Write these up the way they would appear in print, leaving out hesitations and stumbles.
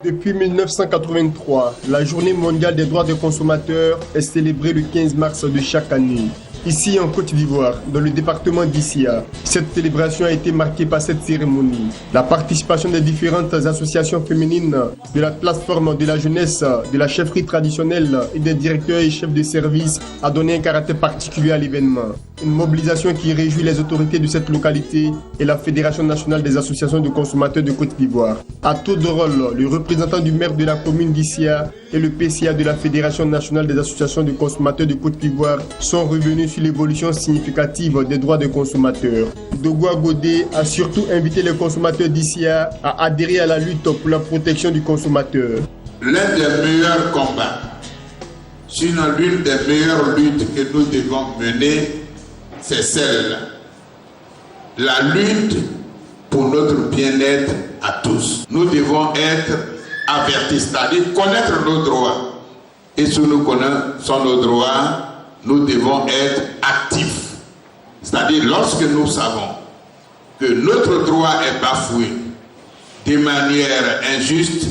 Depuis 1983, la Journée mondiale des droits des consommateurs est célébrée le 15 mars de chaque année. Ici en Côte d'Ivoire, dans le département d'Issia, cette célébration a été marquée par cette cérémonie. La participation des différentes associations féminines, de la plateforme de la jeunesse, de la chefferie traditionnelle et des directeurs et chefs de service a donné un caractère particulier à l'événement. Une mobilisation qui réjouit les autorités de cette localité et la Fédération nationale des associations de consommateurs de Côte d'Ivoire. À tour de rôle, le représentant du maire de la commune d'Issia et le PCA de la Fédération nationale des associations de consommateurs de Côte d'Ivoire sont revenus sur l'évolution significative des droits des consommateurs. Dogoua Godé a surtout invité les consommateurs d'Issia à adhérer à la lutte pour la protection du consommateur. L'un des meilleurs combats, sinon l'une des meilleures luttes que nous devons mener, c'est celle-là. La lutte pour notre bien-être à tous. Nous devons être avertis, c'est-à-dire connaître nos droits. Et si nous connaissons nos droits, nous devons être actifs. C'est-à-dire lorsque nous savons que notre droit est bafoué de manière injuste,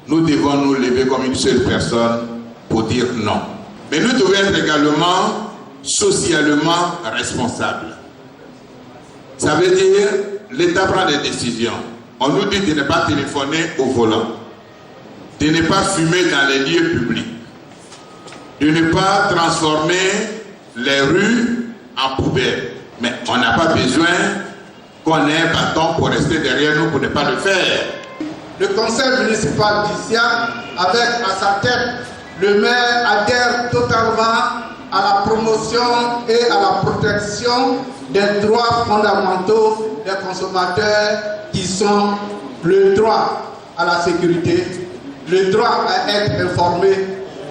nous devons nous lever comme une seule personne pour dire non. Mais nous devons être également socialement responsables. Ça veut dire l'État prend des décisions. On nous dit de ne pas téléphoner au volant, de ne pas fumer dans les lieux publics, de ne pas transformer les rues en poubelles. Mais on n'a pas besoin qu'on ait un bâton pour rester derrière nous pour ne pas le faire. Le conseil municipal d'Issia, avec à sa tête le maire, adhère totalement à la promotion et à la protection des droits fondamentaux des consommateurs qui sont le droit à la sécurité, le droit à être informé,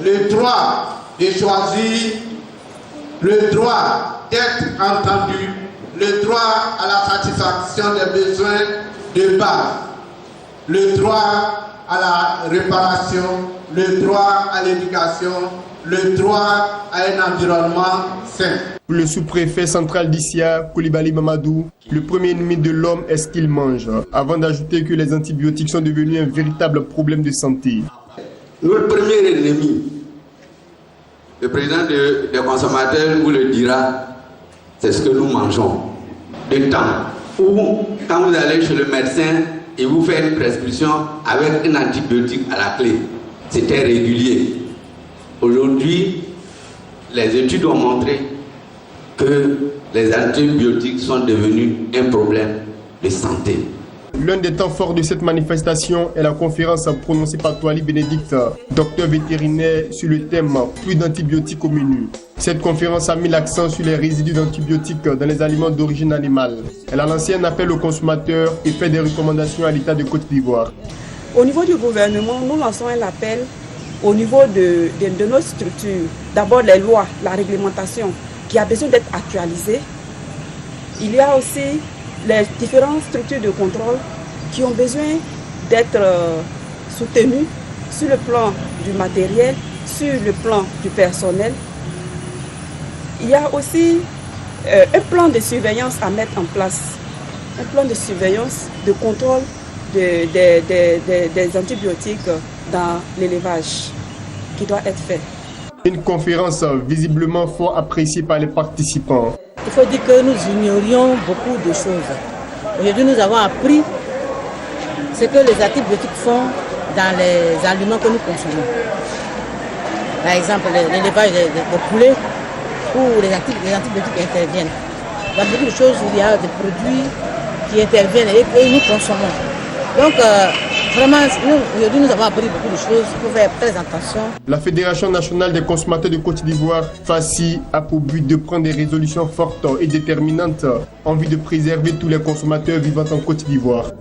le droit de choisir, le droit d'être entendu, le droit à la satisfaction des besoins de base, le droit à la réparation, le droit à l'éducation, le droit à un environnement sain. Pour le sous-préfet central d'Issia, Koulibaly Mamadou, le premier ennemi de l'homme est ce qu'il mange, avant d'ajouter que les antibiotiques sont devenus un véritable problème de santé. Notre premier ennemi, le président des consommateurs vous le dira, c'est ce que nous mangeons. Le temps où, quand vous allez chez le médecin, il vous fait une prescription avec un antibiotique à la clé. C'était régulier. Aujourd'hui, les études ont montré que les antibiotiques sont devenus un problème de santé. L'un des temps forts de cette manifestation est la conférence prononcée par Toali Bénédicte, docteur vétérinaire, sur le thème « Plus d'antibiotiques au menu ». Cette conférence a mis l'accent sur les résidus d'antibiotiques dans les aliments d'origine animale. Elle a lancé un appel aux consommateurs et fait des recommandations à l'État de Côte d'Ivoire. Au niveau du gouvernement, nous lançons un appel au niveau de nos structures. D'abord les lois, la réglementation qui a besoin d'être actualisée. Il y a aussi les différentes structures de contrôle qui ont besoin d'être soutenues sur le plan du matériel, sur le plan du personnel. Il y a aussi un plan de surveillance à mettre en place, un plan de surveillance, de contrôle des antibiotiques dans l'élevage qui doit être fait. Une conférence visiblement fort appréciée par les participants. Il faut dire que nous ignorions beaucoup de choses. Aujourd'hui, nous avons appris ce que les antibiotiques font dans les aliments que nous consommons. Par exemple, l'élevage des poulets où les antibiotiques interviennent. Dans beaucoup de choses, il y a des produits qui interviennent et que nous consommons. Donc, vraiment, aujourd'hui, nous avons appris beaucoup de choses. Il faut faire très attention. La Fédération nationale des consommateurs de Côte d'Ivoire, FACI, a pour but de prendre des résolutions fortes et déterminantes en vue de préserver tous les consommateurs vivant en Côte d'Ivoire.